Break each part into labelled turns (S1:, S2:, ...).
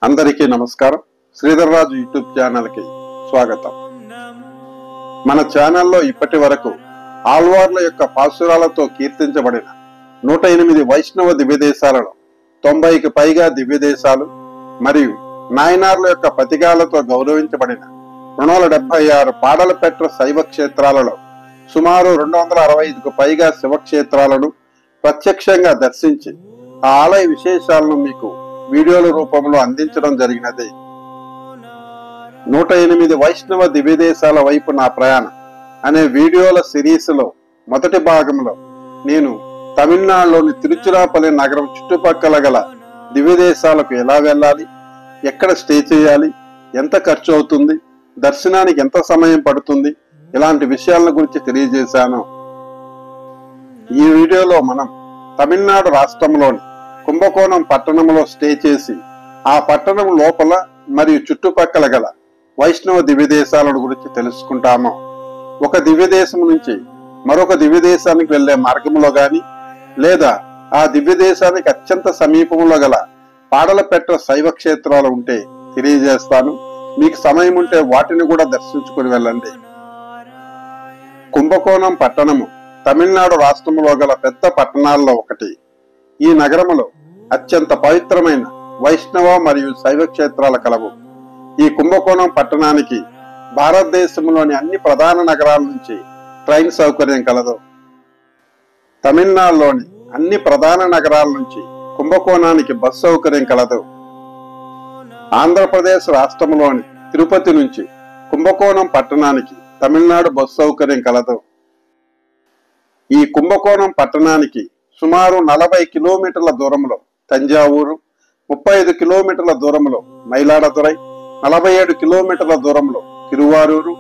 S1: అందరికీ నమస్కారం. శ్రీధర్ రాజు YouTube channel కి స్వాగతం. మన ఛానల్లో ఇప్పటి వరకు ఆళ్వార్ల యొక్క పాశురాలతో కీర్తించబడిన 108 వైష్ణవ దివ్యదేశాలలో 90కి పైగా దివ్యదేశాలు మరియు నాయనార్ల యొక్క పతిగాలతో గౌరవించబడిన 276 పాడలపెట్ర శైవ క్షేత్రాలలో సుమారు 265కు పైగా శివక్షేత్రాలను ప్రత్యక్షంగా దర్శించి ఆ ఆలయ విశేషాలను మీకు వీడియోల రూపంలో అందించడం జరిగినది. 108 వైష్ణవ దివ్యదేశాల వైపు నా ప్రయాణం అనే వీడియోల సిరీస్ లో మొదటి భాగంలో నేను తమిళనాడులోని తిరుచిరాపల్లి నగరం చుట్టుపక్కల గల దివ్యదేశాలకు ఎలా వెళ్ళాలి, ఎక్కడ స్టే చేయాలి, ఎంత ఖర్చు అవుతుంది, దర్శనానికి ఎంత సమయం పడుతుంది, ఇలాంటి విషయాల గురించి తెలియజేశాను. ఈ వీడియోలో మనం తమిళనాడు రాష్ట్రంలోని కుంభకోణం పట్టణంలో స్టే చేసి ఆ పట్టణం లోపల మరియు చుట్టుపక్కల గల వైష్ణవ దివ్యదేశాల గురించి తెలుసుకుంటాము. ఒక దివ్యదేశం నుంచి మరొక దివ్యదేశానికి వెళ్లే మార్గంలో గాని లేదా ఆ దివ్యదేశానికి అత్యంత సమీపంలో గల పాడలపెట్ర శైవ క్షేత్రాలు ఉంటే తెలియజేస్తాను. మీకు సమయం ఉంటే వాటిని కూడా దర్శించుకుని వెళ్ళండి. కుంభకోణం పట్టణము తమిళనాడు రాష్ట్రంలో గల పెద్ద పట్టణాల్లో ఒకటి. ఈ నగరములో అత్యంత పవిత్రమైన వైష్ణవ మరియు శైవ క్షేత్రాల కలవు. ఈ కుంభకోణం పట్టణానికి భారతదేశంలోని అన్ని ప్రధాన నగరాల నుంచి ట్రైన్ సౌకర్యం కలదు. తమిళనాడులోని అన్ని ప్రధాన నగరాల నుంచి కుంభకోణానికి బస్ సౌకర్యం కలదు. ఆంధ్రప్రదేశ్ రాష్ట్రంలోని తిరుపతి నుంచి కుంభకోణం పట్టణానికి తమిళనాడు బస్ సౌకర్యం కలదు. ఈ కుంభకోణం పట్టణానికి సుమారు 40 కిలోమీటర్ల దూరంలో తంజావూరు, 35 కిలోమీటర్ల దూరంలో మైలాడదురై, 47 కిలోమీటర్ల దూరంలో తిరువారూరు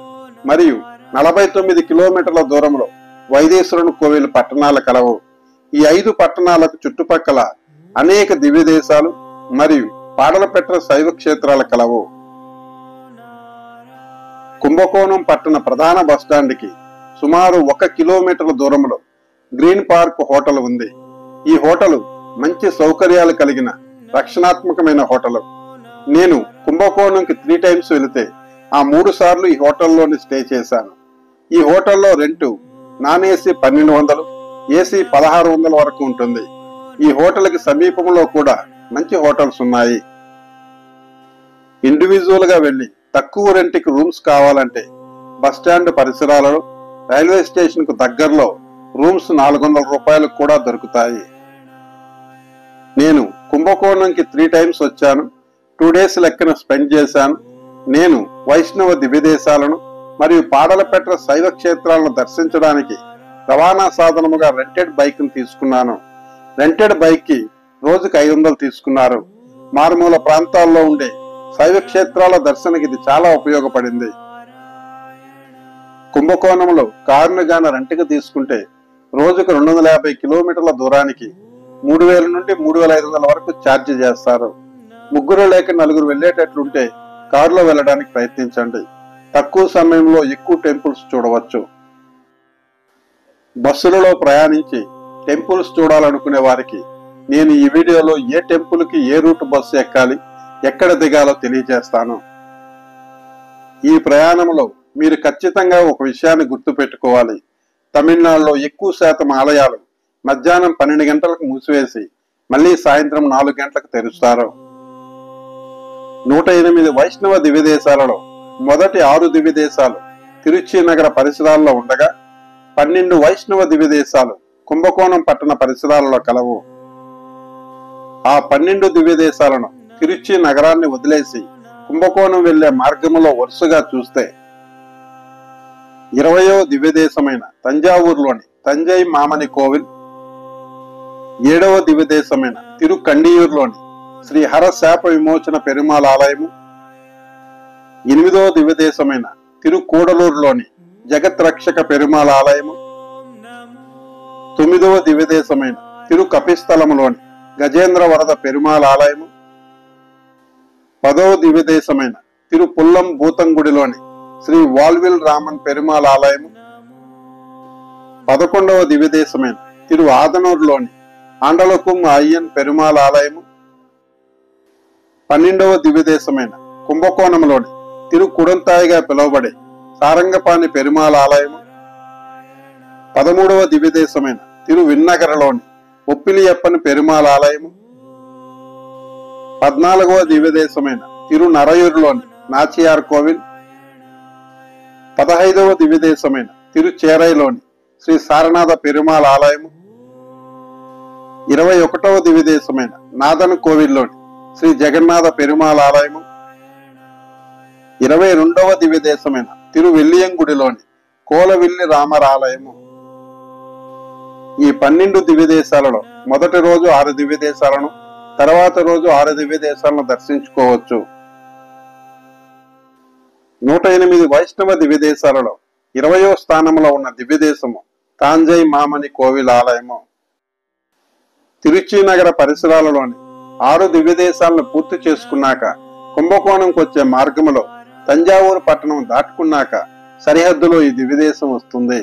S1: మరియు 49 కిలోమీటర్ల దూరంలో వైదేశ్వరుని కోవిల్ పట్టణాలు కలవు. ఈ 5 పట్టణాలకు చుట్టుపక్కల అనేక దివ్యదేశాలు మరియు పాడలపెట్ర శైవ క్షేత్రాలు కలవు. కుంభకోణం పట్టణ ప్రధాన బస్టాండ్కి సుమారు 1 కిలోమీటర్ల దూరంలో గ్రీన్ పార్క్ హోటల్ ఉంది. ఈ హోటల్ మంచి సౌకర్యాలు కలిగిన రక్షణాత్మకమైన హోటల్. నేను కుంభకోణంకి 3 టైమ్స్ వెళితే ఆ 3 సార్లు ఈ హోటల్లోని స్టే చేశాను. ఈ హోటల్లో రెంటు నాన్ ఏసీ 1200, ఏసీ 1600 వరకు ఉంటుంది. ఈ హోటల్కి సమీపంలో కూడా మంచి హోటల్స్ ఉన్నాయి. ఇండివిజువల్ గా వెళ్లి తక్కువ రెంట్కి రూమ్స్ కావాలంటే బస్టాండ్ పరిసరాలలో రైల్వే స్టేషన్ కు దగ్గరలో రూమ్స్ 400 రూపాయలకు కూడా దొరుకుతాయి. నేను కుంభకోణంకి 3 టైమ్స్ వచ్చాను. 2 డేస్ లెక్కన స్పెండ్ చేశాను. నేను వైష్ణవ దివ్యదేశాలను మరియు పాడలపెట్ర శైవ క్షేత్రాలను దర్శించడానికి రవాణా సాధనముగా రెంటెడ్ బైక్ ను తీసుకున్నాను. రెంటెడ్ బైక్ కి రోజుకి 500 తీసుకున్నారు. మారుమూల ప్రాంతాల్లో ఉండే శైవ క్షేత్రాల దర్శనకి ఇది చాలా ఉపయోగపడింది. కుంభకోణంలో కారును గాన రెంట్కి తీసుకుంటే రోజుకు 250 కిలోమీటర్ల దూరానికి 3000 నుండి 3500 వరకు ఛార్జ్ చేస్తారు. 3 లేక 4 వెళ్లేటట్లుంటే కారులో వెళ్ళడానికి ప్రయత్నించండి. తక్కువ సమయంలో ఎక్కువ టెంపుల్స్ చూడవచ్చు. బస్సులలో ప్రయాణించి టెంపుల్స్ చూడాలనుకునే వారికి నేను ఈ వీడియోలో ఏ టెంపుల్ కి ఏ రూట్ బస్సు ఎక్కాలి, ఎక్కడ దిగాలో తెలియజేస్తాను. ఈ ప్రయాణంలో మీరు ఖచ్చితంగా ఒక విషయాన్ని గుర్తు పెట్టుకోవాలి. తమిళనాడులో ఎక్కువ శాతం ఆలయాలు మధ్యాహ్నం 12 గంటలకు మూసివేసి మళ్లీ సాయంత్రం 4 గంటలకు తెరుస్తారు. 108 వైష్ణవ దివ్యదేశాలలో మొదటి 6 దివ్యదేశాలు తిరుచి నగర పరిసరాల్లో ఉండగా 12 వైష్ణవ దివ్యదేశాలు కుంభకోణం పట్టణ పరిసరాలలో కలవు. ఆ 12 దివ్యదేశాలను తిరుచి నగరాన్ని వదిలేసి కుంభకోణం వెళ్లే మార్గంలో వరుసగా చూస్తే 20వ దివ్యదేశమైన తంజావూరులోని తంజై మామని కోవిల్, 7వ దివ్యదేశమైన తిరుకండియూరులోని శ్రీ హర శాప విమోచన పెరుమాళ్ ఆలయము, 8వ దివ్యదేశమైన తిరుకూడలూరులోని జగత్ రక్షక పెరుమాళ్ ఆలయము, 9వ దివ్యదేశమైన తిరు కపిస్థలములోని గజేంద్ర వరద పెరుమాళ్ ఆలయము, 10వ దివ్యదేశమైన తిరు పుల్లం భూతంగుడిలోని శ్రీ వాల్విల్ రామన్ పెరుమాళ్ ఆలయము, 11వ దివ్యదేశమైన తిరు ఆదనూరులోని ఆండలకుం అయ్యన్ పెరుమాళ్ ఆలయము, 12వ దివ్యదేశమైన కుంభకోణంలోని తిరుకుడంతాయిగా పిలువబడే సారంగపాణి పెరుమాళ్ ఆలయము, 13వ దివ్యదేశమైన తిరువిన్నగరలోని ముప్పిలియప్పని పెరుమాళ్ ఆలయము, 14వ దివ్యదేశమైన తిరునరయూరులోని నాచియార్ కోవిల్, 15వ దివ్యదేశమైన తిరుచేరైలోని శ్రీ సారనాథ పెరుమాళ్ ఆలయము, 21వ దివ్యదేశమైన నాదన్ కోవిల్లోని శ్రీ జగన్నాథ పెరుమాళ్ ఆలయము, 22వ దివ్యదేశమైన తిరువెల్లియంగుడిలోని కోలవిల్లి రామర్ ఆలయము. ఈ 12 దివ్యదేశాలలో మొదటి రోజు 6 దివ్యదేశాలను, తర్వాత రోజు 6 దివ్యదేశాలను దర్శించుకోవచ్చు. 108 వైష్ణవ దివ్యదేశాలలో 20వ స్థానంలో ఉన్న దివ్యదేశము తాంజై మామని కోవిల్ ఆలయము. తిరుచి నగర పరిసరాలలోని 6 దివ్యదేశాలను పూర్తి చేసుకున్నాక కుంభకోణంకు వచ్చే మార్గములో తంజావూరు పట్టణం దాటుకున్నాక సరిహద్దులో ఈ దివ్యదేశం వస్తుంది.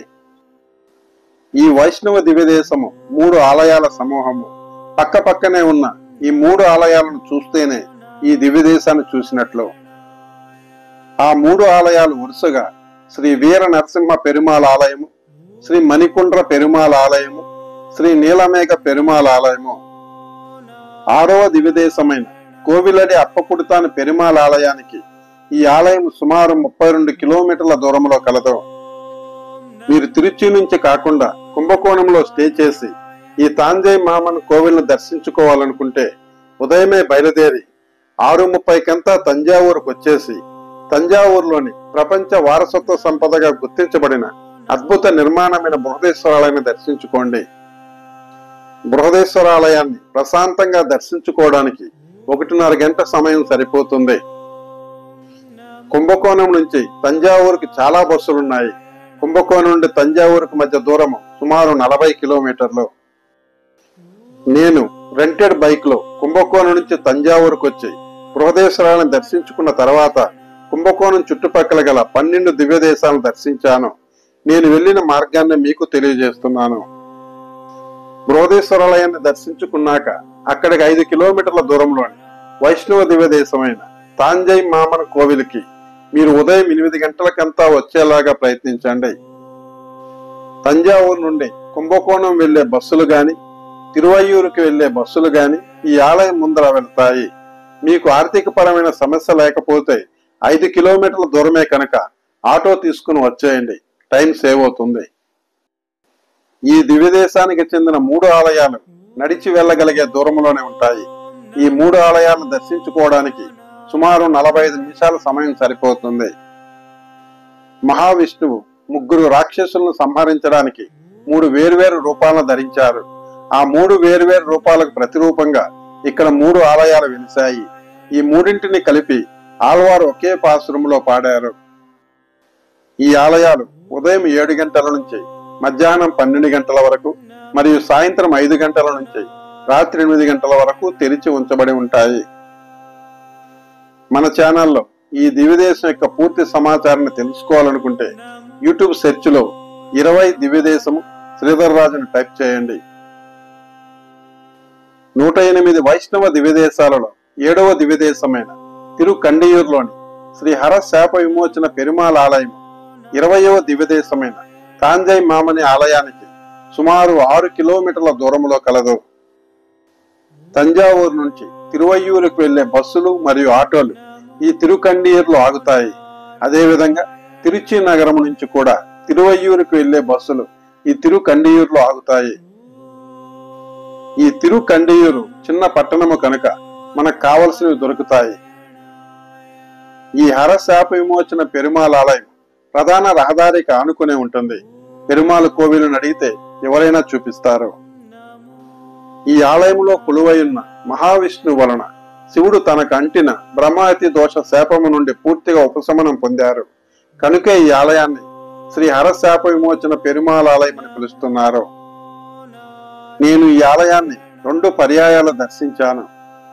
S1: ఈ వైష్ణవ దివ్యదేశము 3 ఆలయాల సమూహము. పక్క పక్కనే ఉన్న ఈ 3 ఆలయాలను చూస్తేనే ఈ దివ్యదేశాన్ని చూసినట్లు. ఆ 3 ఆలయాలు వరుసగా శ్రీ వీర నరసింహ పెరుమాళ్ ఆలయము, శ్రీ మణికుండ్ర పెరుమాళ్ ఆలయము, శ్రీ నీలమేఘ పెరుమాళ్ ఆలయము. 6వ దివ్యదేశమైన కోవిలడి అప్పకుడుతాని పెరుమాళ్ ఆలయానికి ఈ ఆలయం సుమారు 32 కిలోమీటర్ల దూరంలో కలదు. మీరు తిరుచి నుంచి కాకుండా కుంభకోణంలో స్టే చేసి ఈ తాంజై మామన్ కోవిల్ను దర్శించుకోవాలనుకుంటే ఉదయమే బయలుదేరి 6:30కంతా తంజావూరుకు వచ్చేసి తంజావూరులోని ప్రపంచ వారసత్వ సంపదగా గుర్తించబడిన అద్భుత నిర్మాణమైన బృహదేశ్వరాలయాన్ని దర్శించుకోండి. బృహదేశ్వరాలయాన్ని ప్రశాంతంగా దర్శించుకోవడానికి 1.5 గంట సమయం సరిపోతుంది. కుంభకోణం నుంచి తంజావూరుకి చాలా బస్సులున్నాయి. కుంభకోణం నుండి తంజావూరుకు మధ్య దూరం సుమారు 40 కిలోమీటర్లు. నేను రెంటెడ్ బైక్ లో కుంభకోణం నుంచి తంజావూరుకు వచ్చి బృహదేశ్వరాలను దర్శించుకున్న తర్వాత కుంభకోణం చుట్టుపక్కల గల 12 దివ్యదేశాలను దర్శించాను. నేను వెళ్లిన మార్గాన్ని మీకు తెలియజేస్తున్నాను. బృహదేశ్వరాలయాన్ని దర్శించుకున్నాక అక్కడికి 5 కిలోమీటర్ల దూరంలోని వైష్ణవ దివ్యదేశమైన తాంజై మామన్ కోవిల్కి మీరు ఉదయం 8 గంటలకంతా వచ్చేలాగా ప్రయత్నించండి. తంజావూరు నుండి కుంభకోణం వెళ్లే బస్సులు గాని, తిరువయ్యూరుకి వెళ్లే బస్సులు గాని ఈ ఆలయం ముందర వెళ్తాయి. మీకు ఆర్థిక పరమైన సమస్య లేకపోతే 5 కిలోమీటర్ల దూరమే కనుక ఆటో తీసుకుని వచ్చేయండి. టైం సేవ్ అవుతుంది. ఈ దివ్యదేశానికి చెందిన 3 ఆలయాలు నడిచి వెళ్ళగలిగే దూరంలోనే ఉంటాయి. ఈ 3 ఆలయాలను దర్శించుకోవడానికి సుమారు 45 నిమిషాల సమయం సరిపోతుంది. మహావిష్ణువు 3 రాక్షసులను సంహరించడానికి 3 వేర్వేరు రూపాలను ధరించారు. ఆ 3 వేర్వేరు రూపాలకు ప్రతిరూపంగా ఇక్కడ 3 ఆలయాలు వెలిశాయి. ఈ మూడింటిని కలిపి ఆళ్వారు ఒకే పాసురంలో పాడారు. ఈ ఆలయాలు ఉదయం 7 గంటల నుంచి మధ్యాహ్నం 12 గంటల వరకు మరియు సాయంత్రం 5 గంటల నుంచి రాత్రి 8 గంటల వరకు తెరిచి ఉంచబడి ఉంటాయి. మన ఛానల్లో ఈ దివ్యదేశం యొక్క పూర్తి సమాచారాన్ని తెలుసుకోవాలనుకుంటే యూట్యూబ్ సెర్చ్ లో 20 దివ్యదేశము శ్రీధర్ రాజును టైప్ చేయండి. 108 వైష్ణవ దివ్యదేశాలలో 7వ దివ్యదేశమైన తిరుకండియూరులోని శ్రీ హర శాప విమోచన పెరుమాళ్ ఆలయం, 20వ దివ్యదేశమైన తాంజై మామని ఆలయానికి సుమారు 6 కిలోమీటర్ల దూరంలో కలదు. తంజావూరు నుంచి తిరువయ్యూరుకు వెళ్లే బస్సులు మరియు ఆటోలు ఈ తిరుకండియూరులో ఆగుతాయి. అదేవిధంగా తిరుచి నగరం నుంచి కూడా తిరువయ్యూరుకు వెళ్లే బస్సులు ఈ తిరుకండియూరులో ఆగుతాయి. ఈ తిరుకండియూరు చిన్న పట్టణము కనుక మనకు కావలసినవి దొరుకుతాయి. ఈ హర శాప విమోచన పెరుమాళ్ ఆలయం ప్రధాన రహదారికి ఆనుకునే ఉంటుంది. పెరుమాళ్ కోవిలును అడిగితే ఎవరైనా చూపిస్తారు. ఈ ఆలయంలో కొలువై ఉన్న మహావిష్ణువు వలన శివుడు తనకు అంటిన బ్రహ్మాతి దోష శాపము నుండి పూర్తిగా ఉపశమనం పొందారు. కనుకే ఈ ఆలయాన్ని శ్రీ హర శాప విమోచన పెరుమాళ్ ఆలయం అని పిలుస్తున్నారు. నేను ఈ ఆలయాన్ని 2 పర్యాయాలు దర్శించాను.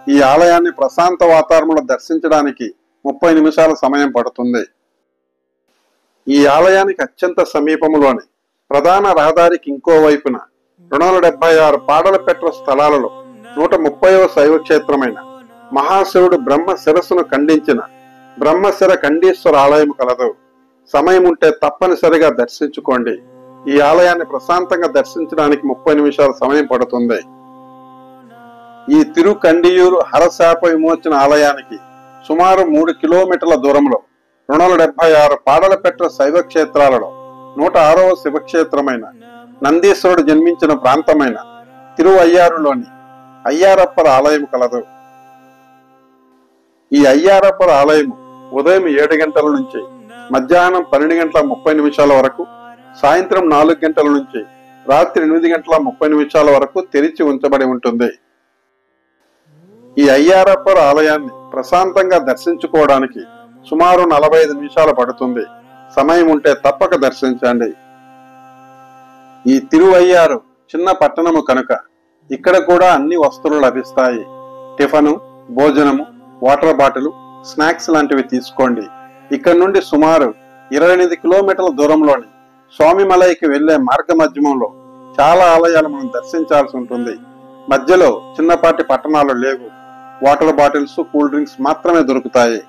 S1: ఈ ఆలయాన్ని ప్రశాంత వాతావరణంలో దర్శించడానికి 30 నిమిషాల సమయం పడుతుంది. ఈ ఆలయానికి అత్యంత సమీపంలోని ప్రధాన రహదారికి ఇంకో వైపున 276 పాడల పెట్ర స్థలాలలో 130వ శైవ క్షేత్రమైన మహాశివుడు బ్రహ్మ శిరస్సును ఖండించిన బ్రహ్మశిర ఖండీశ్వర ఆలయం కలదు. సమయం ఉంటే తప్పనిసరిగా దర్శించుకోండి. ఈ ఆలయాన్ని ప్రశాంతంగా దర్శించడానికి 30 నిమిషాల సమయం పడుతుంది. ఈ తిరుకండియూరు హరశాప విమోచన ఆలయానికి సుమారు 3 కిలోమీటర్ల దూరంలో 276 పాడలపెట్ట శైవ క్షేత్రాలలో 106వ శివక్షేత్రమైన నందీశ్వరుడు జన్మించిన ప్రాంతమైన తిరువయ్యారులోని అయ్యారప్పర్ ఆలయం కలదు. ఈ అయ్యారప్పర్ ఆలయం ఉదయం 7 గంటల నుంచి మధ్యాహ్నం 12 గంటల 30 నిమిషాల వరకు, సాయంత్రం 4 గంటల నుంచి రాత్రి 8 గంటల 30 నిమిషాల వరకు తెరిచి ఉంచబడి ఉంటుంది. ఈ అయ్యారప్పర్ ఆలయాన్ని ప్రశాంతంగా దర్శించుకోవడానికి సుమారు 45 నిమిషాలు పడుతుంది. సమయం ఉంటే తప్పక దర్శించండి. ఈ తిరువయ్యారు చిన్న పట్టణము కనుక ఇక్కడ కూడా అన్ని వస్తువులు లభిస్తాయి. టిఫను, భోజనము, వాటర్ బాటిల్, స్నాక్స్ లాంటివి తీసుకోండి. ఇక్కడ నుండి సుమారు 28 కిలోమీటర్ల దూరంలోని స్వామిమలైకి వెళ్లే మార్గ మధ్యమంలో చాలా ఆలయాలు మనం దర్శించాల్సి ఉంటుంది. మధ్యలో చిన్నపాటి పట్టణాలు లేవు. వాటర్ బాటిల్స్, కూల్ డ్రింక్స్ మాత్రమే దొరుకుతాయి.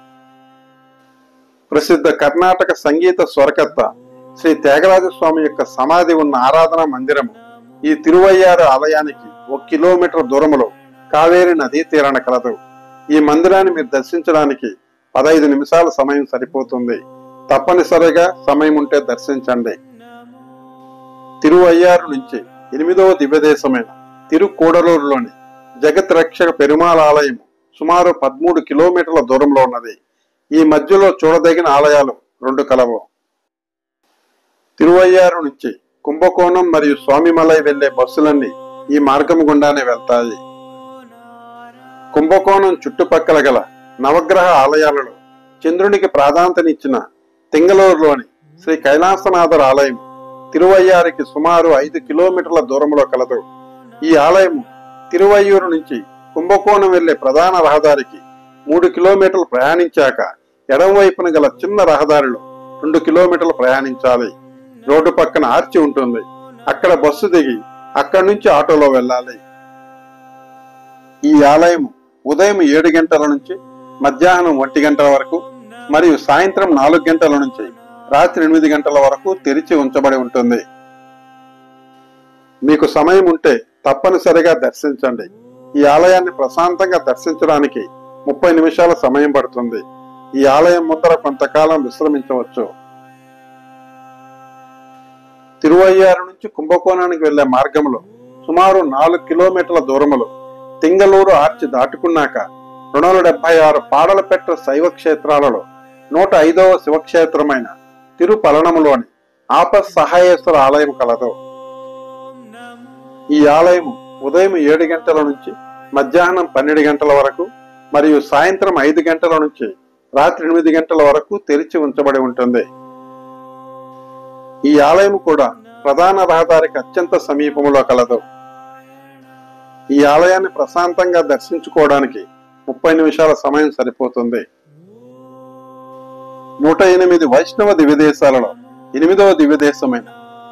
S1: ప్రసిద్ధ కర్ణాటక సంగీత స్వరకర్త శ్రీ త్యాగరాజస్వామి యొక్క సమాధి ఉన్న ఆరాధనా మందిరము ఈ తిరువయ్యారు ఆలయానికి 1 కిలోమీటర్ దూరంలో కావేరి నదీ తీరాన కలదు. ఈ మందిరాన్ని మీరు దర్శించడానికి 15 నిమిషాల సమయం సరిపోతుంది. తప్పనిసరిగా సమయం ఉంటే దర్శించండి. తిరువయ్యారు నుంచి 8వ దివ్యదేశమైన తిరుకూడలూరులోని జగత్ రక్షక పెరుమాళ్ ఆలయం సుమారు 13 కిలోమీటర్ల దూరంలో ఉన్నది. ఈ మధ్యలో చూడదగిన ఆలయాలు 2 కలవు. తిరువయ్యారు నుంచి కుంభకోణం మరియు స్వామిమలై వెళ్లే బస్సులన్నీ ఈ మార్గం గుండానే వెళ్తాయి. కుంభకోణం చుట్టుపక్కల గల నవగ్రహ ఆలయాలలో చంద్రునికి ప్రాధాన్యతనిచ్చిన తింగలూరులోని శ్రీ కైలాసనాథర్ ఆలయం తిరువయ్యారికి సుమారు 5 కిలోమీటర్ల దూరంలో కలదు. ఈ ఆలయం తిరువయ్యూరు నుంచి కుంభకోణం వెళ్లే ప్రధాన రహదారికి 3 కిలోమీటర్లు ప్రయాణించాక ఎడమవైపున గల చిన్న రహదారిలో 2 కిలోమీటర్లు ప్రయాణించాలి. రోడ్డు పక్కన ఆర్చి ఉంటుంది. అక్కడ బస్సు దిగి అక్కడి నుంచి ఆటోలో వెళ్ళాలి. ఈ ఆలయం ఉదయం 7 గంటల నుంచి మధ్యాహ్నం 1 గంటల వరకు మరియు సాయంత్రం 4 గంటల నుంచి రాత్రి 8 గంటల వరకు తెరిచి ఉంచబడి ఉంటుంది. మీకు సమయం ఉంటే తప్పనిసరిగా దర్శించండి. ఈ ఆలయాన్ని ప్రశాంతంగా దర్శించడానికి 30 నిమిషాల సమయం పడుతుంది. ఈ ఆలయం ముందర కొంతకాలం విశ్రమించవచ్చు. తిరువయ్యారు నుంచి కుంభకోణానికి వెళ్లే మార్గంలో సుమారు 4 కిలోమీటర్ల దూరంలో తింగలూరు ఆర్చి దాటుకున్నాక 276 పాడలపెట్ట శైవ క్షేత్రాలలో 105వ శివక్షేత్రమైన తిరుపలనములోని ఆపస్ సహాయేశ్వర ఆలయం కలదు. ఈ ఆలయం ఉదయం 7 గంటల నుంచి మధ్యాహ్నం 12 గంటల వరకు మరియు సాయంత్రం 5 గంటల నుంచి రాత్రి 8 గంటల వరకు తెరిచి ఉంచబడి ఉంటుంది. ఈ ఆలయం కూడా ప్రధాన రహదారికి అత్యంత సమీపంలో కలదు. ఈ ఆలయాన్ని ప్రశాంతంగా దర్శించుకోవడానికి 30 నిమిషాల సమయం సరిపోతుంది. 108 వైష్ణవ దివ్యదేశాలలో 8వ దివ్యదేశమైన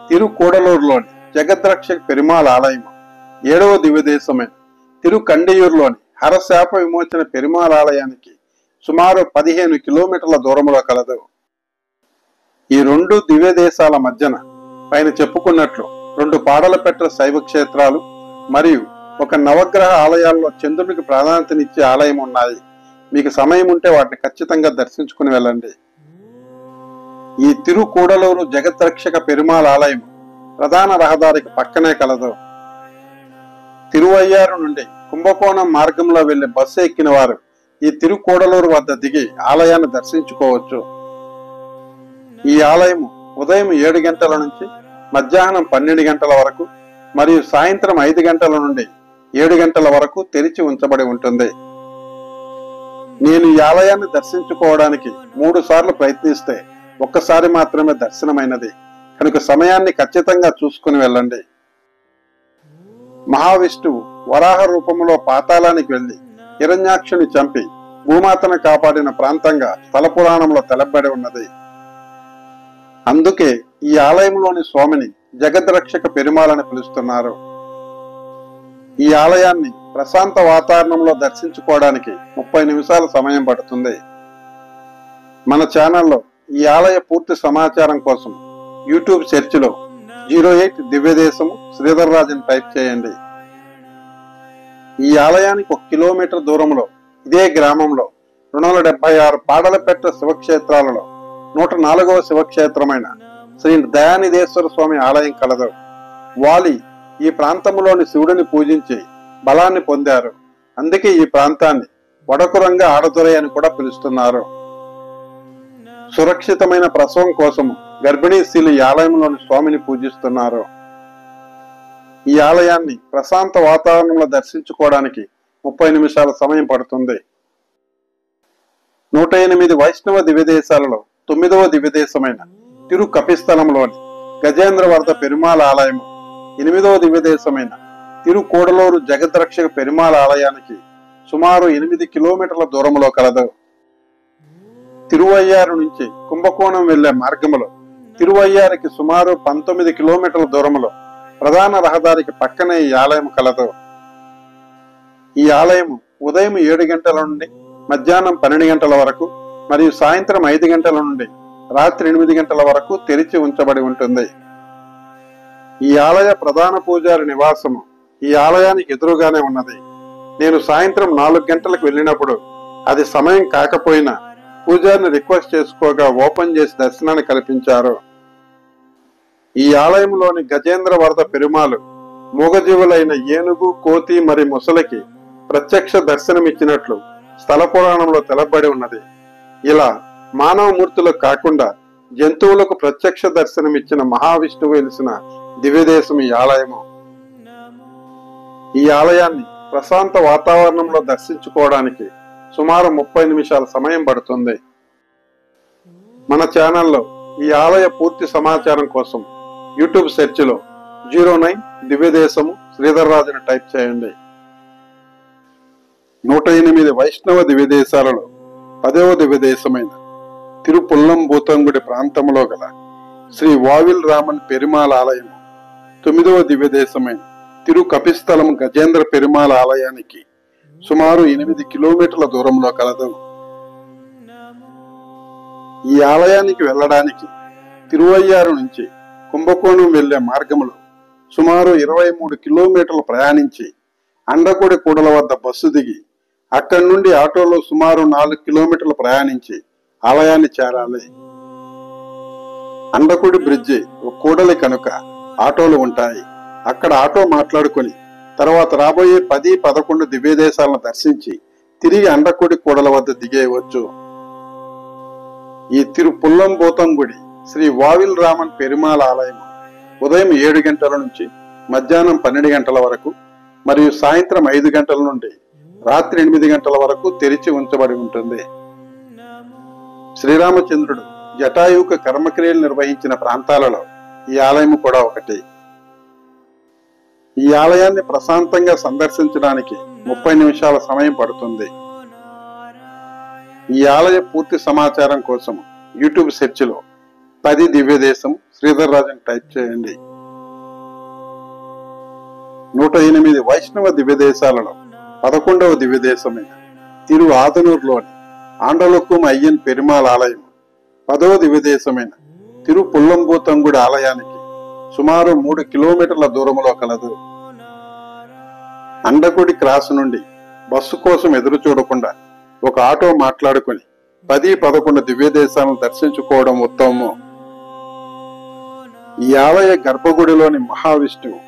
S1: తిరుకూడలూరులోని జగద్రక్షక పెరుమాళ్ ఆలయం, 7వ దివ్యదేశమైన తిరుకండియూరులోని హరశాప విమోచన పెరుమాళ్ ఆలయానికి సుమారు 15 కిలోమీటర్ల దూరంలో కలదు. ఈ 2 దివ్య దేశాల మధ్యన పైన చెప్పుకున్నట్లు 2 పాడలపెట్ట శైవ క్షేత్రాలు మరియు ఒక నవగ్రహ ఆలయాల్లో చంద్రునికి ప్రాధాన్యతనిచ్చే ఆలయం ఉన్నాయి. మీకు సమయం ఉంటే వాటిని ఖచ్చితంగా దర్శించుకుని వెళ్ళండి. ఈ తిరుకూడలూరు జగద్రక్షక పెరుమాళ్ ఆలయం ప్రధాన రహదారికి పక్కనే కలదు. తిరువయ్యారు నుండి కుంభకోణం మార్గంలో వెళ్లే బస్సు ఎక్కిన వారు ఈ తిరుకూడలూరు వద్ద దిగి ఆలయాన్ని దర్శించుకోవచ్చు. ఈ ఆలయం ఉదయం 7 గంటల నుంచి మధ్యాహ్నం 12 గంటల వరకు మరియు సాయంత్రం 5 గంటల నుండి 7 గంటల వరకు తెరిచి ఉంచబడి ఉంటుంది. నేను ఈ ఆలయాన్ని దర్శించుకోవడానికి 3 సార్లు ప్రయత్నిస్తే ఒక్కసారి మాత్రమే దర్శనమైనది కనుక సమయాన్ని ఖచ్చితంగా చూసుకుని వెళ్ళండి. మహావిష్ణువు వరాహ రూపంలో పాతాళానికి వెళ్లి హిరణ్యాక్షుని చంపి భూమాతను కాపాడిన ప్రాంతంగా స్థల పురాణంలో తెలబడి ఉన్నది. అందుకే ఈ ఆలయంలోని స్వామిని జగద్రక్షక పెరుమాళ్ అని పిలుస్తున్నారు. ఈ ఆలయాన్ని ప్రశాంత వాతావరణంలో దర్శించుకోవడానికి 30 నిమిషాల సమయం పడుతుంది. మన ఛానల్లో ఈ ఆలయ పూర్తి సమాచారం కోసం యూట్యూబ్ సెర్చ్లో 08 దివ్యదేశము శ్రీధర్రాజన్ టైప్ చేయండి. ఈ ఆలయానికి 1 కిలోమీటర్ దూరంలో ఇదే గ్రామంలో 276 పాడలపెట్ట శివక్షేత్రాలలో 104వ శివక్షేత్రమైన శ్రీ దయానిధేశ్వర స్వామి ఆలయం కలదు. వాలి ఈ ప్రాంతంలోని శివుడిని పూజించి బలాన్ని పొందారు. అందుకే ఈ ప్రాంతాన్ని వడకురంగ ఆడదురై అని కూడా పిలుస్తున్నారు. సురక్షితమైన ప్రసవం కోసం గర్భిణీ స్త్రీలు ఈ ఆలయంలోని స్వామిని పూజిస్తున్నారు. ఈ ఆలయాన్ని ప్రశాంత వాతావరణంలో దర్శించుకోవడానికి 30 నిమిషాల సమయం పడుతుంది. 108 వైష్ణవ దివ్యదేశాలలో 9వ దివ్యదేశమైన తిరు కపిస్థలంలోని గజేంద్రవర్ధ పెరుమాళ్ ఆలయం 8వ దివ్యదేశమైన తిరు కోడలూరు జగద్రక్షక పెరుమాళ్ ఆలయానికి సుమారు 8 కిలోమీటర్ల దూరంలో కలదు. తిరువయ్యారు నుంచి కుంభకోణం వెళ్లే మార్గంలో తిరువయ్యారికి సుమారు 19 కిలోమీటర్ల దూరంలో ప్రధాన రహదారికి పక్కనే ఈ ఆలయం కలదు. ఈ ఆలయం ఉదయం 7 గంటల నుండి మధ్యాహ్నం 12 గంటల వరకు మరియు సాయంత్రం 5 గంటల నుండి రాత్రి 8 గంటల వరకు తెరిచి ఉంచబడి ఉంటుంది. ఈ ఆలయ ప్రధాన పూజారి నివాసము ఈ ఆలయానికి ఎదురుగానే ఉన్నది. నేను సాయంత్రం 4 గంటలకు వెళ్ళినప్పుడు అది సమయం కాకపోయినా పూజారిని రిక్వెస్ట్ చేసుకోగా ఓపెన్ చేసి దర్శనాన్ని కల్పించారు. ఈ ఆలయంలోని గజేంద్రవర్ధ పెరుమాళ్ మూగజీవులైన ఏనుగు, కోతి మరియు ముసలికి ప్రత్యక్ష దర్శనమిచ్చినట్లు స్థల పురాణంలో తెలబడి ఉన్నది. ఇలా మానవ మూర్తులకు కాకుండా జంతువులకు ప్రత్యక్ష దర్శనమిచ్చిన మహావిష్ణువు వెలిసిన దివ్యదేశం ఈ ఆలయము. ఈ ఆలయాన్ని ప్రశాంత వాతావరణంలో దర్శించుకోవడానికి సుమారు 30 నిమిషాల సమయం పడుతుంది. మన ఛానల్లో ఈ ఆలయ పూర్తి సమాచారం కోసం యూట్యూబ్ సెర్చ్లో 09 దివ్యదేశము శ్రీధర్రాజన్ టైప్ చేయండి. 108 వైష్ణవ దివ్యదేశాలలో 10వ దివ్యదేశమైన తిరుపుల్లంబూతంగుడి ప్రాంతంలో గల శ్రీ వావిల్ రామన్ పెరుమాళ్ ఆలయం 9వ దివ్యదేశమైన తిరు కపిస్థలం గజేంద్ర పెరుమాళ్ ఆలయానికి సుమారు 8 కిలోమీటర్ల దూరంలో కలదు. ఈ ఆలయానికి వెళ్ళడానికి తిరువయ్యారు నుంచి కుంభకోణం వెళ్లే మార్గంలో సుమారు 23 కిలోమీటర్లు ప్రయాణించి అండకొడి కూడల వద్ద బస్సు దిగి అక్కడి నుండి ఆటోలో సుమారు 4 కిలోమీటర్లు ప్రయాణించి ఆలయాన్ని చేరాలి. అండకొడి బ్రిడ్జి కూడలి కనుక ఆటోలు ఉంటాయి. అక్కడ ఆటో మాట్లాడుకొని తర్వాత రాబోయే 10-11 దివ్యదేశాలను దర్శించి తిరిగి అండకొడి కూడల వద్ద దిగేయవచ్చు. ఈ తిరుపుల్లంబూతంగుడి శ్రీ వావిల్ రామన్ పెరుమాళ్ ఆలయం ఉదయం 7 గంటల నుంచి మధ్యాహ్నం 12 గంటల వరకు మరియు సాయంత్రం 5 గంటల నుండి రాత్రి 8 గంటల వరకు తెరిచి ఉంచబడి ఉంటుంది. శ్రీరామచంద్రుడు జటాయువుక కర్మక్రియలు నిర్వహించిన ప్రాంతాలలో ఈ ఆలయం కూడా ఒకటి. ఈ ఆలయాన్ని ప్రశాంతంగా సందర్శించడానికి 30 నిమిషాల సమయం పడుతుంది. ఈ ఆలయ పూర్తి సమాచారం కోసం యూట్యూబ్ సెర్చ్లో 10 దివ్యదేశం శ్రీధర్రాజన్ టైప్ చేయండి. 108 వైష్ణవ దివ్యదేశాలలో 11వ దివ్యదేశమైన తిరు ఆదనూరులోని ఆండలొక్కుం అయ్యన్ పెరుమాళ్ ఆలయం 10వ దివ్యదేశమైన తిరు పుల్లంబూతంగుడి ఆలయానికి సుమారు 3 కిలోమీటర్ల దూరంలో కలదు. అండకొడి క్రాస్ నుండి బస్సు కోసం ఎదురు చూడకుండా ఒక ఆటో మాట్లాడుకుని 10-11 దివ్యదేశాలను దర్శించుకోవడం ఉత్తమము. ఈ ఆలయ గర్భగుడిలోని మహావిష్ణువు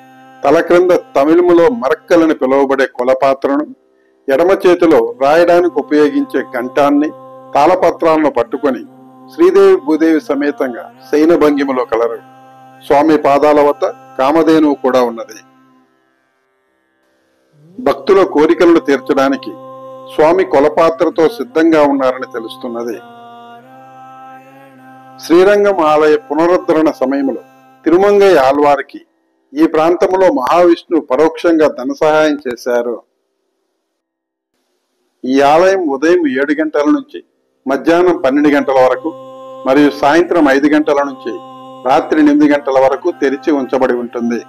S1: తల క్రింద తమిళములో మరక్కలని పిలువబడే కులపాత్రను, ఎడమ చేతిలో రాయడానికి ఉపయోగించే ఘంటాన్ని, తాళపత్రాలను పట్టుకొని శ్రీదేవి భూదేవి సమేతంగా శయన భంగిమలో కలరు. స్వామి పాదాల వద్ద కామధేనువు కూడా ఉన్నది. భక్తుల కోరికలను తీర్చడానికి స్వామి కొలపాత్రతో సిద్ధంగా ఉన్నారని తెలుస్తున్నది. శ్రీరంగం ఆలయ పునరుద్ధరణ సమయంలో తిరుమంగై ఆళ్వారికి ఈ ప్రాంతంలో మహావిష్ణువు పరోక్షంగా ధన సహాయం చేశారు. ఈ ఆలయం ఉదయం 7 గంటల నుంచి మధ్యాహ్నం 12 గంటల వరకు మరియు సాయంత్రం 5 గంటల నుంచి రాత్రి 8 గంటల వరకు తెరిచి ఉంచబడి ఉంటుంది.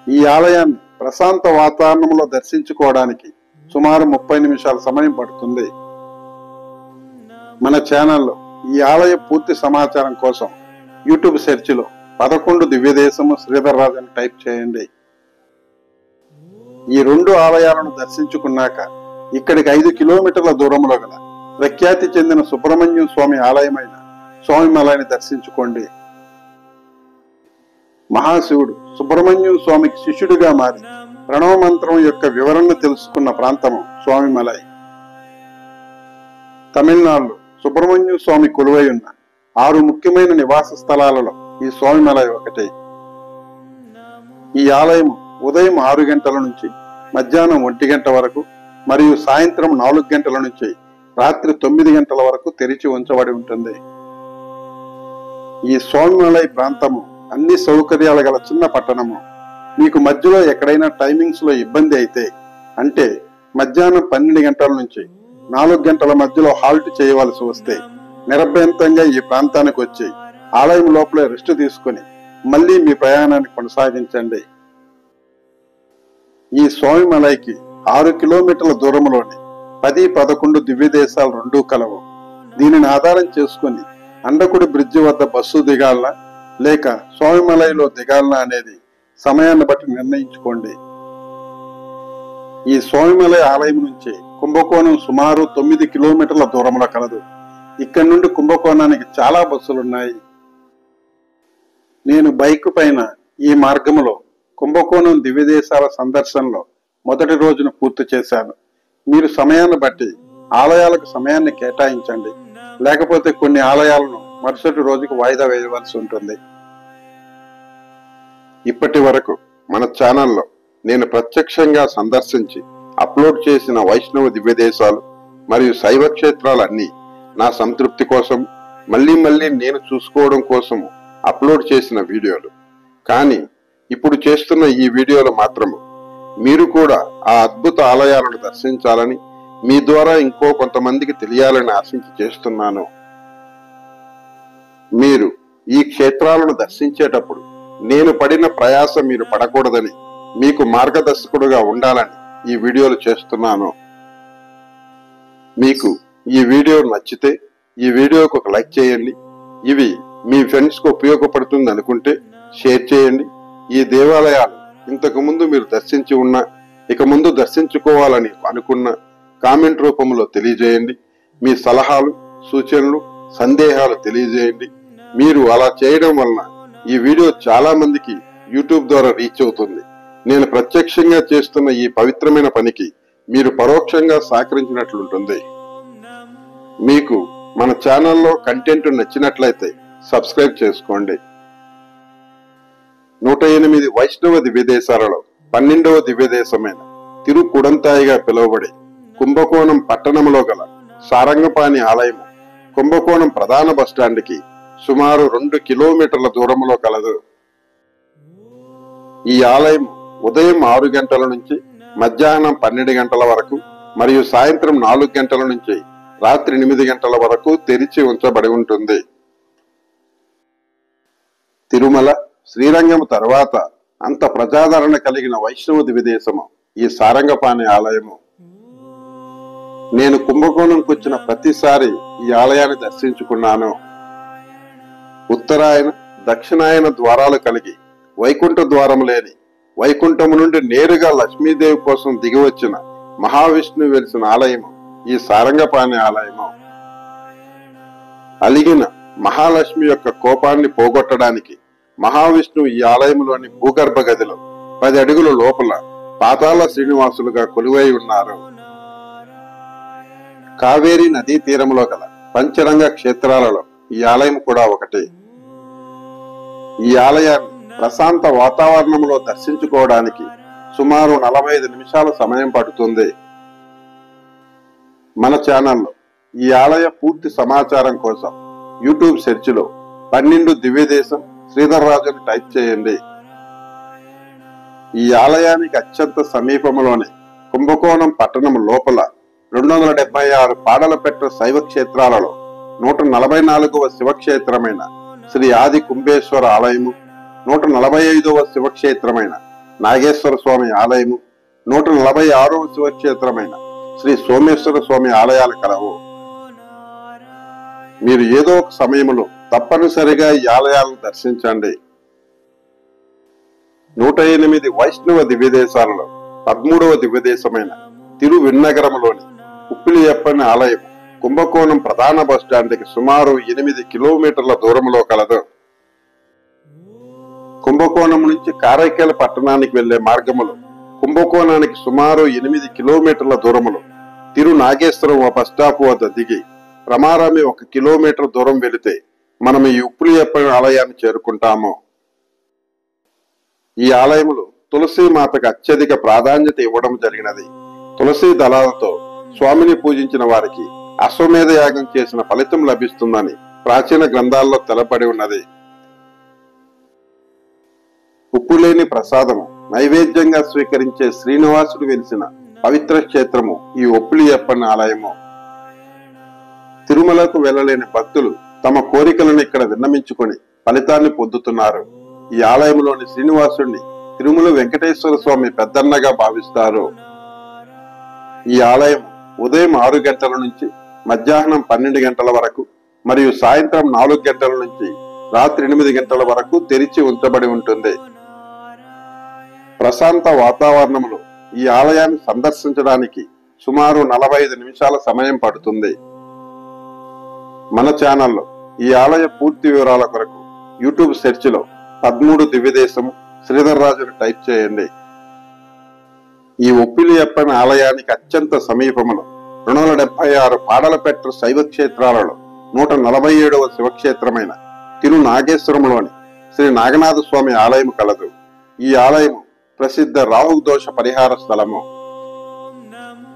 S1: ఈ ఆలయాన్ని ప్రశాంత వాతావరణంలో దర్శించుకోవడానికి సుమారు 30 నిమిషాల సమయం పడుతుంది. మన ఛానల్లో ఈ ఆలయ పూర్తి సమాచారం కోసం యూట్యూబ్ సెర్చ్లో 11 దివ్యదేశము శ్రీధర్రాజు అని టైప్ చేయండి. ఈ 2 ఆలయాలను దర్శించుకున్నాక ఇక్కడికి 5 కిలోమీటర్ల దూరంలో గల ప్రఖ్యాతి చెందిన సుబ్రహ్మణ్యం స్వామి ఆలయమైన స్వామిమలైని దర్శించుకోండి. మహాశివుడు సుబ్రహ్మణ్యం స్వామికి శిష్యుడిగా మారి ప్రణవ మంత్రం యొక్క వివరణ తెలుసుకున్న ప్రాంతము స్వామిమలై. తమిళనాడులో సుబ్రహ్మణ్యం స్వామి కొలువై ఉన్న 6 ముఖ్యమైన నివాస స్థలాలలో ఈ స్వామిమలై ఒకటి. ఈ ఆలయం ఉదయం 6 గంటల నుంచి మధ్యాహ్నం 1 గంట వరకు మరియు సాయంత్రం 4 గంటల నుంచి రాత్రి 9 గంటల వరకు తెరిచి ఉంచబడి ఉంటుంది. ఈ స్వామిమలై ప్రాంతము అన్ని సౌకర్యాలు గల చిన్న పట్టణము. మీకు మధ్యలో ఎక్కడైనా టైమింగ్స్ లో ఇబ్బంది అయితే, అంటే మధ్యాహ్నం 12 గంటల నుంచి 4 గంటల మధ్యలో హాల్ట్ చేయవలసి వస్తే నిరభ్యంతంగా ఈ ప్రాంతానికి వచ్చి ఆలయం లోపలే రెస్ట్ తీసుకుని మళ్ళీ మీ ప్రయాణాన్ని కొనసాగించండి. ఈ స్వామిమలైకి 6 కిలోమీటర్ల దూరంలోని 10-11 దివ్యదేశాలు 2 కలవు. దీనిని ఆధారం చేసుకుని అండకుడి బ్రిడ్జి వద్ద బస్సు దిగాలనా లేక స్వామిమలైలో దిగాలనా అనేది సమయాన్ని బట్టి నిర్ణయించుకోండి. ఈ స్వామిమలై ఆలయం నుంచి కుంభకోణం సుమారు 9 కిలోమీటర్ల దూరంలో కలదు. ఇక్కడి నుండి కుంభకోణానికి చాలా బస్సులున్నాయి. నేను బైక్ పైన ఈ మార్గంలో కుంభకోణం దివ్యదేశాల సందర్శనలో మొదటి రోజును పూర్తి చేశాను. మీరు సమయాన్ని బట్టి ఆలయాలకు సమయాన్ని కేటాయించండి, లేకపోతే కొన్ని ఆలయాలను మరుసటి రోజుకు వాయిదా వేయవలసి ఉంటుంది. ఇప్పటి వరకు మన ఛానల్లో నేను ప్రత్యక్షంగా సందర్శించి అప్లోడ్ చేసిన వైష్ణవ దివ్యదేశాలు మరియు శైవ క్షేత్రాలన్నీ నా సంతృప్తి కోసం మళ్ళీ నేను చూసుకోవడం కోసం అప్లోడ్ చేసిన వీడియోలు. కానీ ఇప్పుడు చేస్తున్న ఈ వీడియోలు మాత్రము మీరు కూడా ఆ అద్భుత ఆలయాలను దర్శించాలని, మీ ద్వారా ఇంకో కొంతమందికి తెలియాలని ఆశించి చేస్తున్నాను. మీరు ఈ క్షేత్రాలను దర్శించేటప్పుడు నేను పడిన ప్రయాస మీరు పడకూడదని, మీకు మార్గదర్శకుడుగా ఉండాలని ఈ వీడియోలు చేస్తున్నాను. మీకు ఈ వీడియో నచ్చితే ఈ వీడియోకు ఒక లైక్ చేయండి. ఇవి మీ ఫ్రెండ్స్ కు ఉపయోగపడుతుంది అనుకుంటే షేర్ చేయండి. ఈ దేవాలయాలు ఇంతకు ముందు మీరు దర్శించి ఉన్నా, ఇక ముందు దర్శించుకోవాలని అనుకున్న కామెంట్ రూపంలో తెలియజేయండి. మీ సలహాలు, సూచనలు, సందేహాలు తెలియజేయండి. మీరు అలా చేయడం వలన ఈ వీడియో చాలా మందికి యూట్యూబ్ ద్వారా రీచ్ అవుతుంది. నేను ప్రత్యక్షంగా చేస్తున్న ఈ పవిత్రమైన పనికి మీరు పరోక్షంగా సహకరించినట్లుంటుంది. మీకు మన ఛానల్లో కంటెంట్ నచ్చినట్లయితే సబ్స్క్రైబ్ చేసుకోండి. 108 వైష్ణవ దివ్యదేశాలలో 12వ దివ్యదేశమైన తిరుకుడంతాయిగా పిలువబడే కుంభకోణం పట్టణంలో గల సారంగపాణి ఆలయము కుంభకోణం ప్రధాన బస్టాండ్కి సుమారు 2 కిలోమీటర్ల దూరంలో కలదు. ఈ ఆలయం ఉదయం 6 గంటల నుంచి మధ్యాహ్నం 12 గంటల వరకు మరియు సాయంత్రం 4 గంటల నుంచి రాత్రి 8 గంటల వరకు తెరిచి ఉంచబడి ఉంటుంది. తిరుమల, శ్రీరంగం తర్వాత అంత ప్రజాదరణ కలిగిన వైష్ణవ దివ్యదేశము ఈ సారంగపాణి ఆలయము. నేను కుంభకోణంకు వచ్చిన ప్రతిసారి ఈ ఆలయాన్ని దర్శించుకున్నాను. ఉత్తరాయణ, దక్షిణాయన ద్వారాలు కలిగి వైకుంఠ ద్వారం లేని, వైకుంఠము నుండి నేరుగా లక్ష్మీదేవి కోసం దిగివచ్చిన మహావిష్ణువు వెలిసిన ఆలయము ఈ సారంగపాణి ఆలయము. అలిగిన మహాలక్ష్మి యొక్క కోపాన్ని పోగొట్టడానికి మహావిష్ణువు ఈ ఆలయంలోని భూగర్భ గదిలో 10 అడుగుల లోపల పాతాళ శ్రీనివాసులుగా కొలువై ఉన్నారు. కావేరీ నదీ తీరంలో గల పంచరంగ క్షేత్రాలలో ఈ ఆలయం కూడా ఒకటి. ఈ ఆలయాన్ని ప్రశాంత వాతావరణంలో దర్శించుకోవడానికి సుమారు 45 నిమిషాల సమయం పడుతుంది. మన ఛానల్లో ఈ ఆలయ పూర్తి సమాచారం కోసం యూట్యూబ్ సెర్చ్లో 12 దివ్యదేశం శ్రీధర్రాజుని టైప్ చేయండి. ఈ ఆలయానికి అత్యంత సమీపంలోనే కుంభకోణం పట్టణం లోపల 276 పాడలపెట్ట శైవ క్షేత్రాలలో 144వ శివక్షేత్రమైన శ్రీ ఆది కుంభేశ్వర ఆలయము, 145వ శివక్షేత్రమైన నాగేశ్వర స్వామి ఆలయము, 146వ శివక్షేత్రమైన శ్రీ సోమేశ్వర స్వామి ఆలయాలు కలవు. మీరు ఏదో ఒక సమయంలో తప్పనిసరిగా ఈ ఆలయాలను దర్శించండి. 108 వైష్ణవ దివ్యదేశాలలో 13వ దివ్యదేశమైన తిరువిన్నగరంలోని ఉప్పిలియప్పని ఆలయం కుంభకోణం ప్రధాన బస్టాండ్కి సుమారు 8 కిలోమీటర్ల దూరంలో కలదు. కుంభకోణం నుంచి కారైకేల పట్టణానికి వెళ్లే మార్గములో కుంభకోణానికి సుమారు 8 కిలోమీటర్ల దూరములో తిరునాగేశ్వరం బస్టాప్ వద్ద దిగి రమారామి 1 కిలోమీటర్ దూరం వెళితే మనం ఈ ఉప్పిలియప్పని ఆలయాన్ని చేరుకుంటాము. ఈ ఆలయములో తులసి మాతకు అత్యధిక ప్రాధాన్యత ఇవ్వడం జరిగినది. తులసి దళాలతో స్వామిని పూజించిన వారికి అశ్వమేధ యాగం చేసిన ఫలితం లభిస్తుందని ప్రాచీన గ్రంథాల్లో తెలపడి ఉన్నది. ఉప్పు లేని ప్రసాదము నైవేద్యంగా స్వీకరించే శ్రీనివాసుడు వెలిసిన పవిత్ర క్షేత్రము ఈ ఉప్పిలియప్పని ఆలయము. తిరుమలకు వెళ్లలేని భక్తులు తమ కోరికలను ఇక్కడ విన్నమించుకొని ఫలితాన్ని పొందుతున్నారు. ఈ ఆలయంలోని శ్రీనివాసుడిని తిరుమల వెంకటేశ్వర స్వామి పెద్దన్నగా భావిస్తారు. ఈ ఆలయం ఉదయం 6 గంటల నుంచి మధ్యాహ్నం 12 గంటల వరకు మరియు సాయంత్రం 4 గంటల నుంచి రాత్రి 8 గంటల వరకు తెరిచి ఉంచబడి ఉంటుంది. ప్రశాంత వాతావరణంలో ఈ ఆలయాన్ని సందర్శించడానికి సుమారు 45 నిమిషాల సమయం పడుతుంది. మన ఛానల్లో ఈ ఆలయ పూర్తి వివరాల కొరకు యూట్యూబ్ సెర్చ్ లో 13 దివ్యదేశం శ్రీధర్ రాజును టైప్ చేయండి. ఈ ఉప్పిలియప్పని ఆలయానికి అత్యంత సమీపంలో 276 పాడలపెట్ట శైవ క్షేత్రాలలో 147వ శివక్షేత్రమైన తిరునాగేశ్వరంలోని శ్రీ నాగనాథ స్వామి ఆలయం కలదు. ఈ ఆలయం ప్రసిద్ధ రాహు దోష పరిహార స్థలము.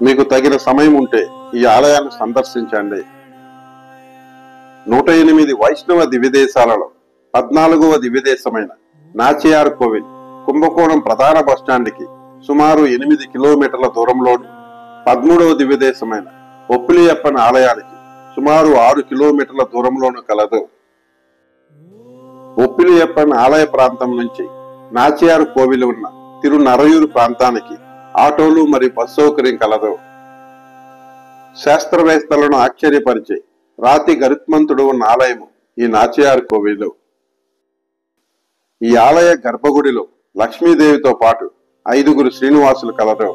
S1: మీకు తగిన సమయం ఉంటే ఈ ఆలయాన్ని సందర్శించండి. 108 వైష్ణవ దివ్యదేశాలలో 14వ దివ్యదేశమైన నాచియార్ కోవిల్ కుంభకోణం ప్రధాన బస్టాండ్కి సుమారు 8 కిలోమీటర్ల దూరంలోను, 13వ దివ్యదేశమైన ఉప్పిలియప్పని ఆలయానికి సుమారు 6 కిలోమీటర్ల దూరంలోను కలదు. ఉప్పిలియప్పని ఆలయ ప్రాంతం నుంచి నాచియార్ కోవిల్ ఉన్న తిరునరయూరు ప్రాంతానికి ఆటోలు మరియు బస్ సౌకర్యం కలదు. శాస్త్రవేత్తలను ఆశ్చర్యపరిచే రాతి గరుత్మంతుడు ఉన్న ఆలయము ఈ నాచియార్ కోవిలు. ఈ ఆలయ గర్భగుడిలో లక్ష్మీదేవితో పాటు 5 శ్రీనివాసులు కలరు.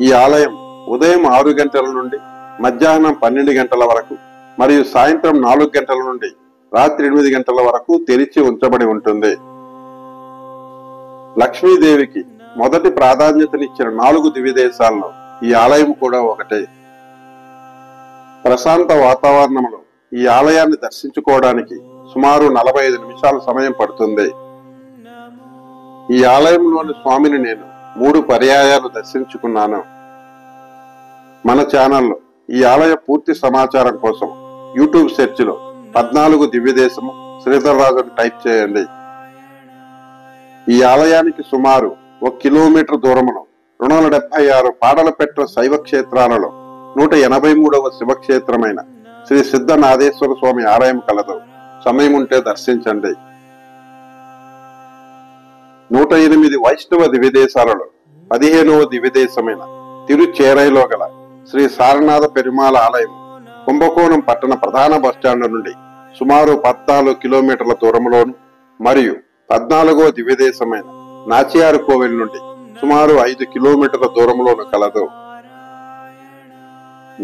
S1: ఈ ఆలయం ఉదయం 6 గంటల నుండి మధ్యాహ్నం 12 గంటల వరకు మరియు సాయంత్రం 4 గంటల నుండి రాత్రి 8 గంటల వరకు తెరిచి ఉంచబడి ఉంటుంది. లక్ష్మీదేవికి మొదటి ప్రాధాన్యతనిచ్చిన 4 దివ్యదేశాల్లో ఈ ఆలయం కూడా ఒకటే. ప్రశాంత వాతావరణంలో ఈ ఆలయాన్ని దర్శించుకోవడానికి సుమారు 45 నిమిషాల సమయం పడుతుంది. ఈ ఆలయంలోని స్వామిని నేను 3 పర్యాయాలు దర్శించుకున్నాను. మన ఛానల్లో ఈ ఆలయ పూర్తి సమాచారం కోసం యూట్యూబ్ సెర్చ్ లో 14 దివ్యదేశము శ్రీధర్ రాజును టైప్ చేయండి. ఈ ఆలయానికి సుమారు 1 కిలోమీటర్ దూరంలో 276 పాడలపెట్ట శైవ క్షేత్రాలలో 183వ శివక్షేత్రమైన శ్రీ సిద్ధనాథేశ్వర స్వామి ఆలయం కలదు. సమయం ఉంటే దర్శించండి. 108 వైష్ణవ దివ్యదేశాలలో 15వ దివ్యదేశమైన తిరుచేరైలో గల శ్రీ సారనాథ పెరుమాళ ఆలయం కుంభకోణం పట్టణ ప్రధాన బస్టాండ్ నుండి సుమారు 14 కిలోమీటర్ల దూరంలోను మరియు 14వ దివ్యదేశమైన నాచియార్ కోవిల్ నుండి సుమారు 5 కిలోమీటర్ల దూరంలోను కలదు.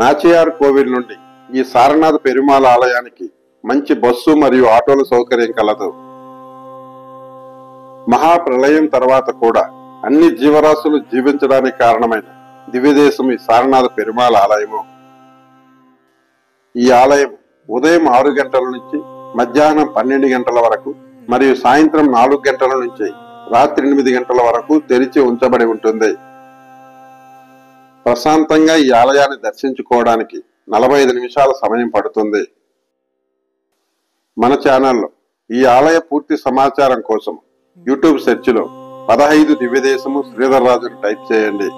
S1: నాచియార్ కోవిల్ నుండి ఈ సారనాథ పెరుమాళ ఆలయానికి మంచి బస్సు మరియు ఆటోల సౌకర్యం కలదు. మహాప్రళయం తర్వాత కూడా అన్ని జీవరాశులు జీవించడానికి కారణమైన దివ్యదేశం ఈ సారనాథ పెరుమాళ ఆలయము. ఈ ఆలయం ఉదయం 6 గంటల నుంచి మధ్యాహ్నం 12 గంటల వరకు మరియు సాయంత్రం 4 గంటల నుంచి రాత్రి 8 గంటల వరకు తెరిచి ఉంచబడి ఉంటుంది. ప్రశాంతంగా ఈ ఆలయాన్ని దర్శించుకోవడానికి 45 నిమిషాల సమయం పడుతుంది. మన ఛానల్లో ఈ ఆలయ పూర్తి సమాచారం కోసం యూట్యూబ్ సెర్చ్ లో 15 దివ్యదేశము శ్రీధర్ రాజును టైప్ చేయండి.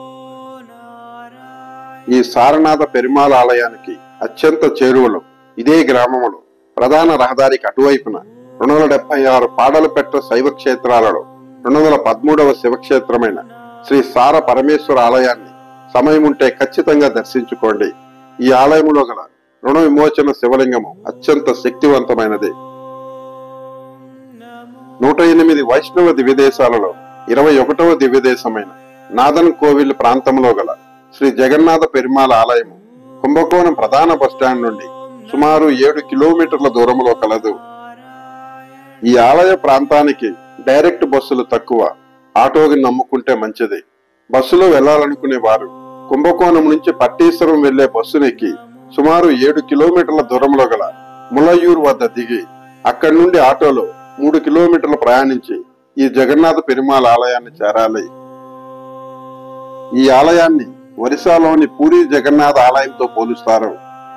S1: ఈ సారనాథ పెరుమాళ ఆలయానికి అత్యంత చేరువలో ఇదే గ్రామములో ప్రధాన రహదారికి అటువైపున 276 పాడలపెట్ట శైవ క్షేత్రాలలో 213వ శివక్షేత్రమైన శ్రీ సార పరమేశ్వర ఆలయాన్ని సమయం ఉంటే ఖచ్చితంగా దర్శించుకోండి. ఈ ఆలయంలో గల రుణ విమోచన శివలింగము అత్యంత శక్తివంతమైనది. 108 వైష్ణవ దివ్యదేశాలలో 21వ దివ్యదేశమైన నాదన్ కోవిల్ ప్రాంతంలో గల శ్రీ జగన్నాథ పెరుమాళ్ ఆలయము కుంభకోణం ప్రధాన బస్టాండ్ నుండి సుమారు 7 కిలోమీటర్ల దూరంలో కలదు. ఈ ఆలయ ప్రాంతానికి డైరెక్ట్ బస్సులు తక్కువ, ఆటోకి నమ్ముకుంటే మంచిది. బస్సులో వెళ్లాలనుకునే వారు కుంభకోణం నుంచి పట్టీశ్వరం వెళ్లే బస్సునెక్కి సుమారు 7 కిలోమీటర్ల దూరంలో గల ములయూర్ వద్ద దిగి అక్కడి నుండి ఆటోలో 3 కిలోమీటర్లు ప్రయాణించి ఈ జగన్నాథ పెరుమాళ్ ఆలయాన్ని చేరాలి. ఈ ఆలయాన్ని ఒరిస్సాలోని పూరి జగన్నాథ ఆలయంతో పోలుస్తారు.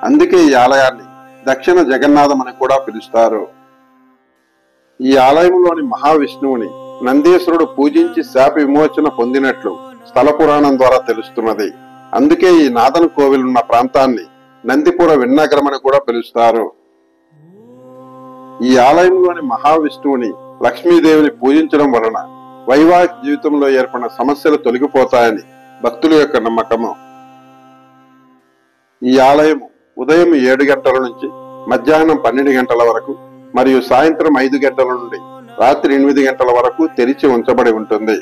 S1: అందుకే ఈ ఆలయాన్ని దక్షిణ జగన్నాథం అని కూడా పిలుస్తారు. ఈ ఆలయంలోని మహావిష్ణువుని నందీశ్వరుడు పూజించి శాప విమోచన పొందినట్లు స్థల పురాణం ద్వారా తెలుస్తున్నది. అందుకే ఈ నాదన్ కోవిల్ ఉన్న ప్రాంతాన్ని నందిపుర విన్నగరం అని కూడా పిలుస్తారు. ఈ ఆలయంలోని మహావిష్ణువుని లక్ష్మీదేవిని పూజించడం వలన వైవాహిక జీవితంలో ఏర్పడిన సమస్యలు తొలగిపోతాయని భక్తుల యొక్క నమ్మకము. ఈ ఆలయం ఉదయం 7 గంటల నుంచి మధ్యాహ్నం 12 గంటల వరకు మరియు సాయంత్రం 5 గంటల నుండి రాత్రి 8 గంటల వరకు తెరిచి ఉంచబడి ఉంటుంది.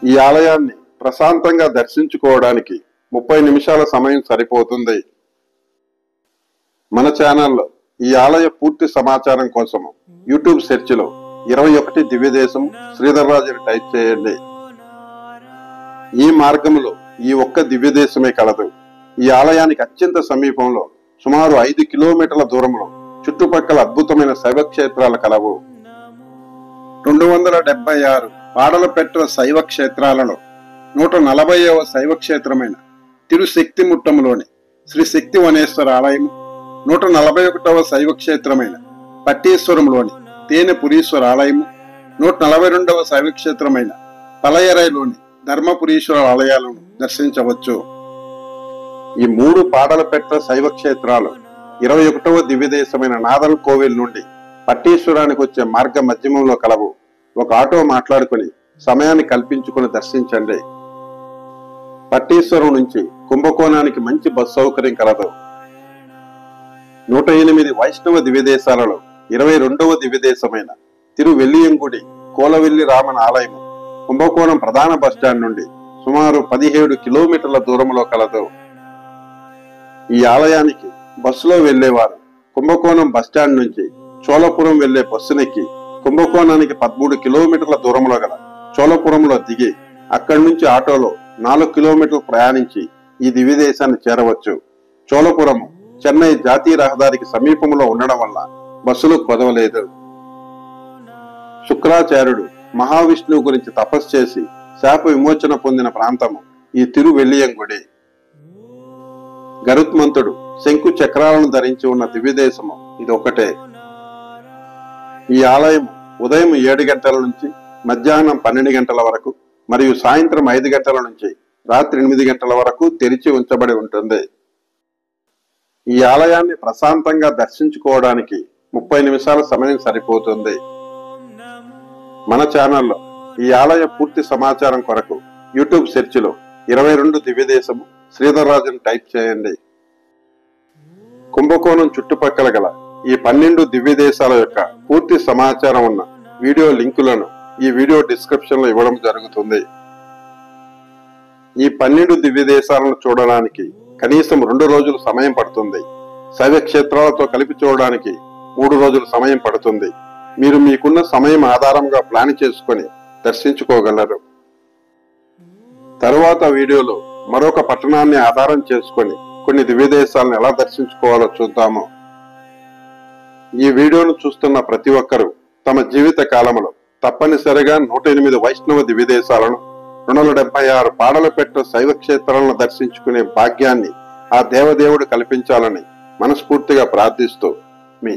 S1: ఈ ఆలయాన్ని ప్రశాంతంగా దర్శించుకోవడానికి 30 నిమిషాల సమయం సరిపోతుంది. మన ఛానల్లో ఈ ఆలయ పూర్తి సమాచారం కోసం యూట్యూబ్ సెర్చ్ లో 21 దివ్యదేశం శ్రీధర్రాజు టైప్ చేయండి. ఈ మార్గంలో ఈ ఒక్క దివ్యదేశమే కలదు. ఈ ఆలయానికి అత్యంత సమీపంలో సుమారు 5 కిలోమీటర్ల దూరంలో చుట్టుపక్కల అద్భుతమైన శైవ క్షేత్రాలు కలవు. 276 పాడలపెట్ట శైవ క్షేత్రాలలో 140వ శైవ క్షేత్రమైన తిరుశక్తిముట్టంలోని శ్రీ శక్తి వనేశ్వర ఆలయము, 141వ శైవ క్షేత్రమైన పట్టీశ్వరంలోని తేనెపురీశ్వర ఆలయము, 142వ శైవ క్షేత్రమైన పలయరైలోని ధర్మపురీశ్వర ఆలయాలను దర్శించవచ్చు. ఈ 3 పాడలపెట్ట శైవ క్షేత్రాలు 21వ దివ్యదేశమైన నాదన్ కోవిల్ నుండి పట్టీశ్వరానికి వచ్చే మార్గ మధ్యమంలో కలవు. ఒక ఆటో మాట్లాడుకుని సమయాన్ని కల్పించుకుని దర్శించండి. పట్టీశ్వరం నుంచి కుంభకోణానికి మంచి బస్ సౌకర్యం కలదు. 108 వైష్ణవ దివ్యదేశాలలో 22వ దివ్యదేశమైన తిరువెల్లియంగుడి కోలవెల్లి రామన్ ఆలయము కుంభకోణం ప్రధాన బస్టాండ్ నుండి సుమారు 17 కిలోమీటర్ల దూరంలో కలదు. ఈ ఆలయానికి బస్సులో వెళ్లేవారు కుంభకోణం బస్టాండ్ నుంచి చోళపురం వెళ్లే బస్సునెక్కి కుంభకోణానికి 13 కిలోమీటర్ల దూరంలో గల చోళపురంలో దిగి అక్కడి నుంచి ఆటోలో 4 కిలోమీటర్లు ప్రయాణించి ఈ దివ్యదేశాన్ని చేరవచ్చు. చోళపురం చెన్నై జాతీయ రహదారికి సమీపంలో ఉండడం వల్ల బస్సులు కొదవలేదు. శుక్రాచార్యుడు మహావిష్ణువు గురించి తపస్సు చేసి శాప విమోచన పొందిన ప్రాంతము ఈ తిరువెల్లియంగుడి. గరుత్మంతుడు శంకు చక్రాలను ధరించి ఉన్న దివ్యదేశము ఇది ఒకటే. ఈ ఆలయం ఉదయం 7 గంటల నుంచి మధ్యాహ్నం 12 గంటల వరకు మరియు సాయంత్రం 5 గంటల నుంచి రాత్రి 8 గంటల వరకు తెరిచి ఉంచబడి ఉంటుంది. ఈ ఆలయాన్ని ప్రశాంతంగా దర్శించుకోవడానికి 30 నిమిషాల సమయం సరిపోతుంది. మన ఛానల్లో ఈ ఆలయ పూర్తి సమాచారం కొరకు యూట్యూబ్ సెర్చ్ లో 22 దివ్యదేశము శ్రీధర్రాజును టైప్ చేయండి. కుంభకోణం చుట్టుపక్కల గల ఈ 12 దివ్యదేశాల యొక్క పూర్తి సమాచారం ఉన్న వీడియో లింకులను ఈ వీడియో డిస్క్రిప్షన్ లో ఇవ్వడం జరుగుతుంది. ఈ 12 దివ్యదేశాలను చూడడానికి కనీసం 2 రోజులు సమయం పడుతుంది. శైవ క్షేత్రాలతో కలిపి చూడడానికి 3 రోజులు సమయం పడుతుంది. మీరు మీకున్న సమయం ఆధారంగా ప్లాన్ చేసుకొని దర్శించుకోగలరు. తరువాత వీడియోలో మరొక పట్టణాన్ని ఆధారం చేసుకొని కొన్ని దివ్యదేశాలను ఎలా దర్శించుకోవాలో చూద్దాము. ఈ వీడియోను చూస్తున్న ప్రతి ఒక్కరూ తమ జీవిత కాలంలో తప్పనిసరిగా 108 వైష్ణవ దివ్యదేశాలను 276 పాడలపెట్ట శైవ క్షేత్రాలను దర్శించుకునే భాగ్యాన్ని ఆ దేవదేవుడు కల్పించాలని మనస్ఫూర్తిగా ప్రార్థిస్తూ మీ